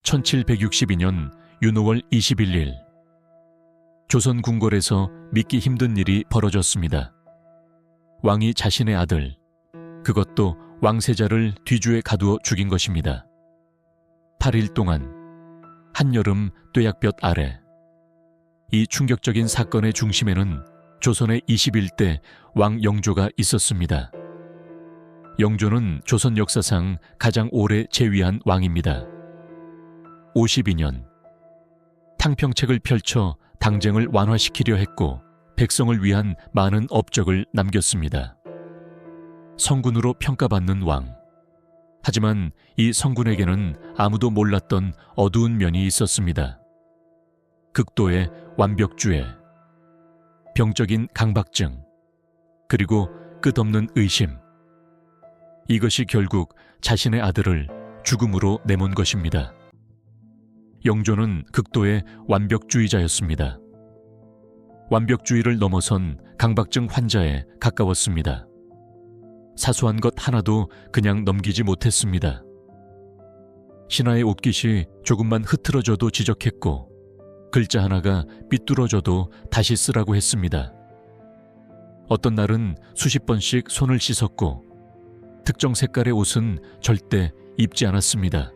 1762년 윤호월 21일 조선 궁궐에서 믿기 힘든 일이 벌어졌습니다. 왕이 자신의 아들, 그것도 왕세자를 뒤주에 가두어 죽인 것입니다. 8일 동안 한여름 뙤약볕 아래. 이 충격적인 사건의 중심에는 조선의 21대 왕 영조가 있었습니다. 영조는 조선 역사상 가장 오래 재위한 왕입니다. 52년 탕평책을 펼쳐 당쟁을 완화시키려 했고 백성을 위한 많은 업적을 남겼습니다. 성군으로 평가받는 왕. 하지만 이 성군에게는 아무도 몰랐던 어두운 면이 있었습니다. 극도의 완벽주의, 병적인 강박증, 그리고 끝없는 의심. 이것이 결국 자신의 아들을 죽음으로 내몬 것입니다. 영조는 극도의 완벽주의자였습니다. 완벽주의를 넘어선 강박증 환자에 가까웠습니다. 사소한 것 하나도 그냥 넘기지 못했습니다. 신하의 옷깃이 조금만 흐트러져도 지적했고 글자 하나가 삐뚤어져도 다시 쓰라고 했습니다. 어떤 날은 수십 번씩 손을 씻었고 특정 색깔의 옷은 절대 입지 않았습니다.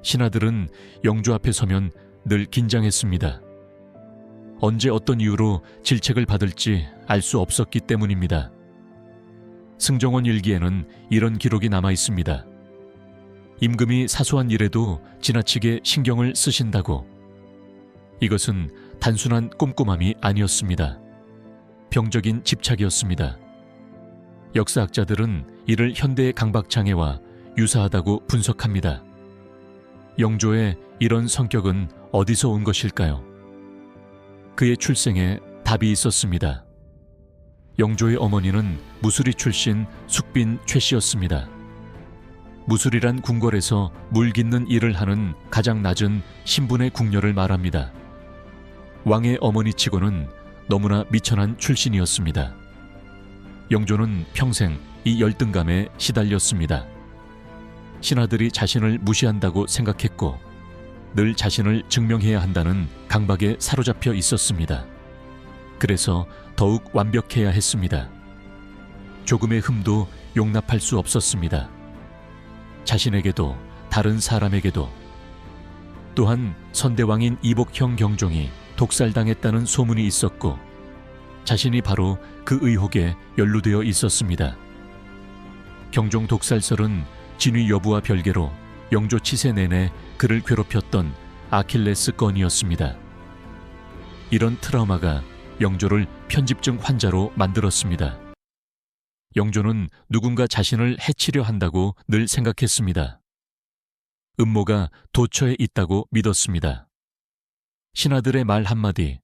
신하들은 영조 앞에 서면 늘 긴장했습니다. 언제 어떤 이유로 질책을 받을지 알 수 없었기 때문입니다. 승정원 일기에는 이런 기록이 남아 있습니다. 임금이 사소한 일에도 지나치게 신경을 쓰신다고. 이것은 단순한 꼼꼼함이 아니었습니다. 병적인 집착이었습니다. 역사학자들은 이를 현대의 강박장애와 유사하다고 분석합니다. 영조의 이런 성격은 어디서 온 것일까요? 그의 출생에 답이 있었습니다. 영조의 어머니는 무술이 출신 숙빈 최 씨였습니다. 무술이란 궁궐에서 물 깃는 일을 하는 가장 낮은 신분의 궁녀를 말합니다. 왕의 어머니치고는 너무나 미천한 출신이었습니다. 영조는 평생 이 열등감에 시달렸습니다. 신하들이 자신을 무시한다고 생각했고 늘 자신을 증명해야 한다는 강박에 사로잡혀 있었습니다. 그래서 더욱 완벽해야 했습니다. 조금의 흠도 용납할 수 없었습니다. 자신에게도 다른 사람에게도. 또한 선대왕인 이복형 경종이 독살당했다는 소문이 있었고 자신이 바로 그 의혹에 연루되어 있었습니다. 경종 독살설은 진위 여부와 별개로 영조 치세 내내 그를 괴롭혔던 아킬레스 건이었습니다. 이런 트라우마가 영조를 편집증 환자로 만들었습니다. 영조는 누군가 자신을 해치려 한다고 늘 생각했습니다. 음모가 도처에 있다고 믿었습니다. 신하들의 말 한마디,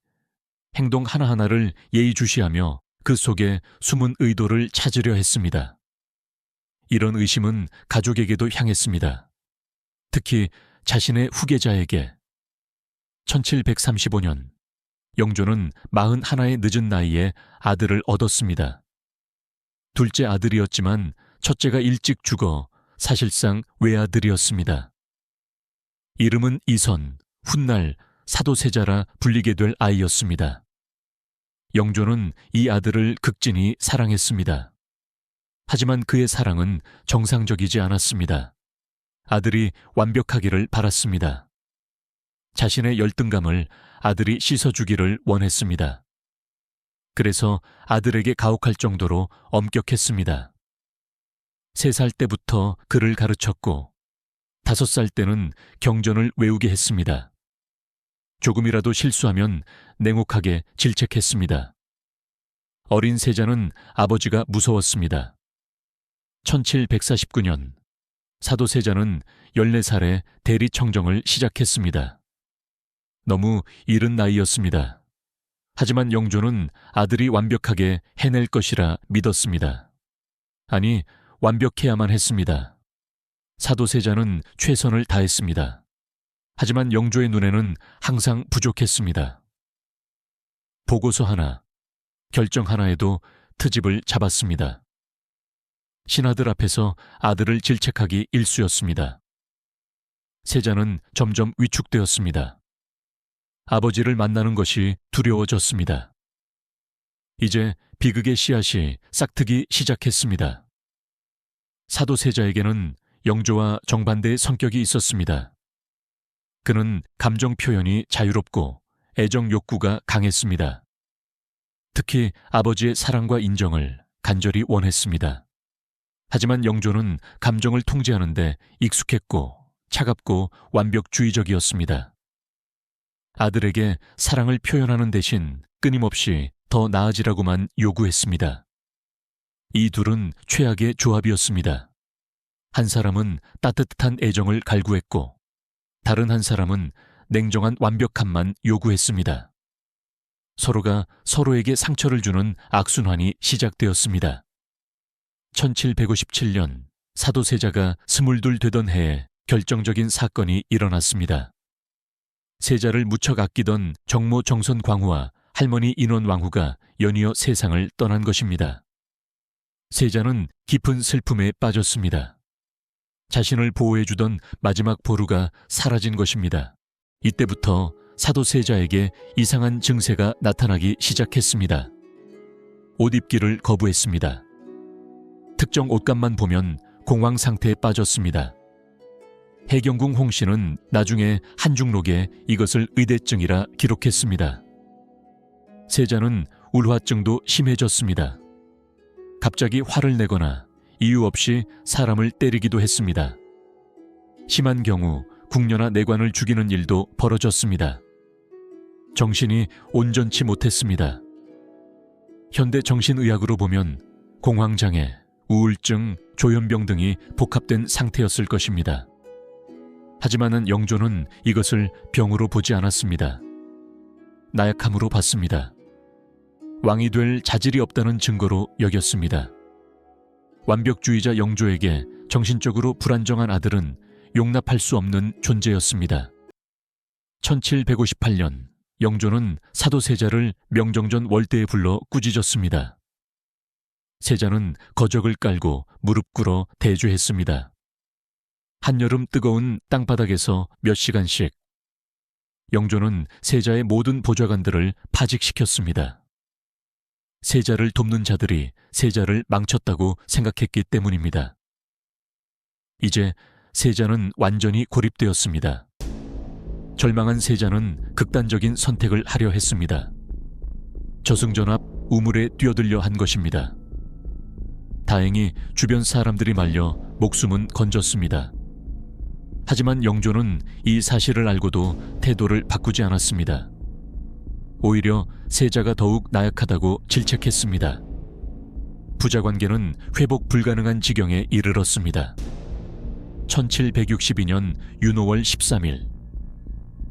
행동 하나하나를 예의주시하며 그 속에 숨은 의도를 찾으려 했습니다. 이런 의심은 가족에게도 향했습니다. 특히 자신의 후계자에게. 1735년 영조는 41의 늦은 나이에 아들을 얻었습니다. 둘째 아들이었지만 첫째가 일찍 죽어 사실상 외아들이었습니다. 이름은 이선, 훗날 사도세자라 불리게 될 아이였습니다. 영조는 이 아들을 극진히 사랑했습니다. 하지만 그의 사랑은 정상적이지 않았습니다. 아들이 완벽하기를 바랐습니다. 자신의 열등감을 아들이 씻어주기를 원했습니다. 그래서 아들에게 가혹할 정도로 엄격했습니다. 3살 때부터 글을 가르쳤고 5살 때는 경전을 외우게 했습니다. 조금이라도 실수하면 냉혹하게 질책했습니다. 어린 세자는 아버지가 무서웠습니다. 1749년 사도세자는 14살에 대리청정을 시작했습니다. 너무 이른 나이였습니다. 하지만 영조는 아들이 완벽하게 해낼 것이라 믿었습니다. 아니, 완벽해야만 했습니다. 사도세자는 최선을 다했습니다. 하지만 영조의 눈에는 항상 부족했습니다. 보고서 하나, 결정 하나에도 트집을 잡았습니다. 신하들 앞에서 아들을 질책하기 일쑤였습니다. 세자는 점점 위축되었습니다. 아버지를 만나는 것이 두려워졌습니다. 이제 비극의 씨앗이 싹트기 시작했습니다. 사도 세자에게는 영조와 정반대의 성격이 있었습니다. 그는 감정 표현이 자유롭고 애정 욕구가 강했습니다. 특히 아버지의 사랑과 인정을 간절히 원했습니다. 하지만 영조는 감정을 통제하는 데 익숙했고 차갑고 완벽주의적이었습니다. 아들에게 사랑을 표현하는 대신 끊임없이 더 나아지라고만 요구했습니다. 이 둘은 최악의 조합이었습니다. 한 사람은 따뜻한 애정을 갈구했고 다른 한 사람은 냉정한 완벽함만 요구했습니다. 서로가 서로에게 상처를 주는 악순환이 시작되었습니다. 1757년 사도 세자가 22 되던 해에 결정적인 사건이 일어났습니다. 세자를 무척 아끼던 정모 정선 광후와 할머니 인원 왕후가 연이어 세상을 떠난 것입니다. 세자는 깊은 슬픔에 빠졌습니다. 자신을 보호해주던 마지막 보루가 사라진 것입니다. 이때부터 사도 세자에게 이상한 증세가 나타나기 시작했습니다. 옷 입기를 거부했습니다. 특정 옷감만 보면 공황 상태에 빠졌습니다. 해경궁 홍씨는 나중에 한중록에 이것을 의대증이라 기록했습니다. 세자는 울화증도 심해졌습니다. 갑자기 화를 내거나 이유 없이 사람을 때리기도 했습니다. 심한 경우 궁녀나 내관을 죽이는 일도 벌어졌습니다. 정신이 온전치 못했습니다. 현대 정신의학으로 보면 공황장애, 우울증, 조현병 등이 복합된 상태였을 것입니다. 하지만 영조는 이것을 병으로 보지 않았습니다. 나약함으로 봤습니다. 왕이 될 자질이 없다는 증거로 여겼습니다. 완벽주의자 영조에게 정신적으로 불안정한 아들은 용납할 수 없는 존재였습니다. 1758년 영조는 사도 세자를 명정전 월대에 불러 꾸짖었습니다. 세자는 거적을 깔고 무릎 꿇어 대죄했습니다. 한여름 뜨거운 땅바닥에서 몇 시간씩 영조는 세자의 모든 보좌관들을 파직시켰습니다. 세자를 돕는 자들이 세자를 망쳤다고 생각했기 때문입니다. 이제 세자는 완전히 고립되었습니다. 절망한 세자는 극단적인 선택을 하려 했습니다. 저승전압 우물에 뛰어들려 한 것입니다. 다행히 주변 사람들이 말려 목숨은 건졌습니다. 하지만 영조는 이 사실을 알고도 태도를 바꾸지 않았습니다. 오히려 세자가 더욱 나약하다고 질책했습니다. 부자관계는 회복 불가능한 지경에 이르렀습니다. 1762년 윤호월 13일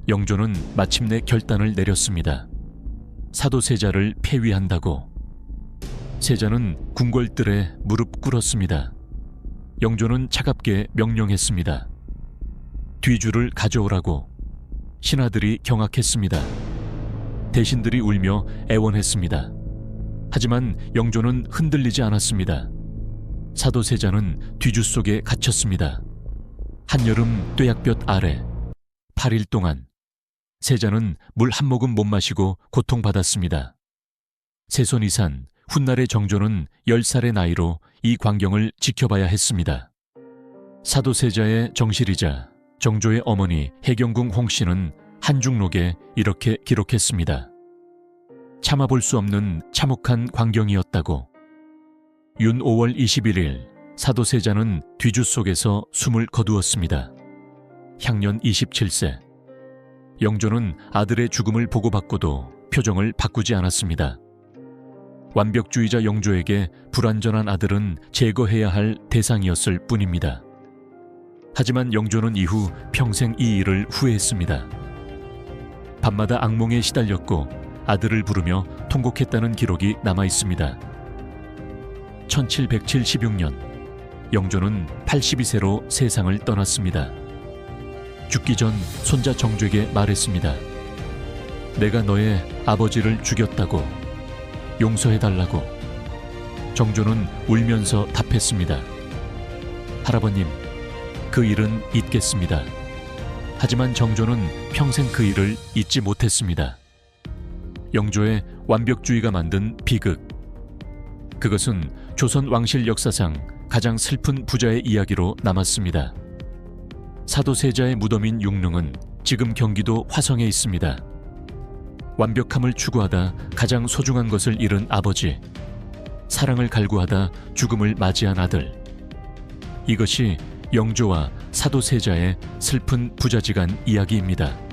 영조는 마침내 결단을 내렸습니다. 사도 세자를 폐위한다고. 세자는 궁궐들에 무릎 꿇었습니다. 영조는 차갑게 명령했습니다. 뒤주를 가져오라고. 신하들이 경악했습니다. 대신들이 울며 애원했습니다. 하지만 영조는 흔들리지 않았습니다. 사도 세자는 뒤주 속에 갇혔습니다. 한여름 뙤약볕 아래 8일 동안 세자는 물 한 모금 못 마시고 고통받았습니다. 세손이산 훗날의 정조는 10살의 나이로 이 광경을 지켜봐야 했습니다. 사도 세자의 정실이자 정조의 어머니 해경궁 홍씨는 한중록에 이렇게 기록했습니다. 참아볼 수 없는 참혹한 광경이었다고. 윤 5월 21일 사도 세자는 뒤주 속에서 숨을 거두었습니다. 향년 27세. 영조는 아들의 죽음을 보고받고도 표정을 바꾸지 않았습니다. 완벽주의자 영조에게 불완전한 아들은 제거해야 할 대상이었을 뿐입니다. 하지만 영조는 이후 평생 이 일을 후회했습니다. 밤마다 악몽에 시달렸고 아들을 부르며 통곡했다는 기록이 남아 있습니다. 1776년 영조는 82세로 세상을 떠났습니다. 죽기 전 손자 정조에게 말했습니다. 내가 너의 아버지를 죽였다고. 용서해달라고. 정조는 울면서 답했습니다. 할아버님, 그 일은 잊겠습니다. 하지만 정조는 평생 그 일을 잊지 못했습니다. 영조의 완벽주의가 만든 비극. 그것은 조선 왕실 역사상 가장 슬픈 부자의 이야기로 남았습니다. 사도세자의 무덤인 융릉은 지금 경기도 화성에 있습니다. 완벽함을 추구하다 가장 소중한 것을 잃은 아버지, 사랑을 갈구하다 죽음을 맞이한 아들. 이것이 영조와 사도세자의 슬픈 부자지간 이야기입니다.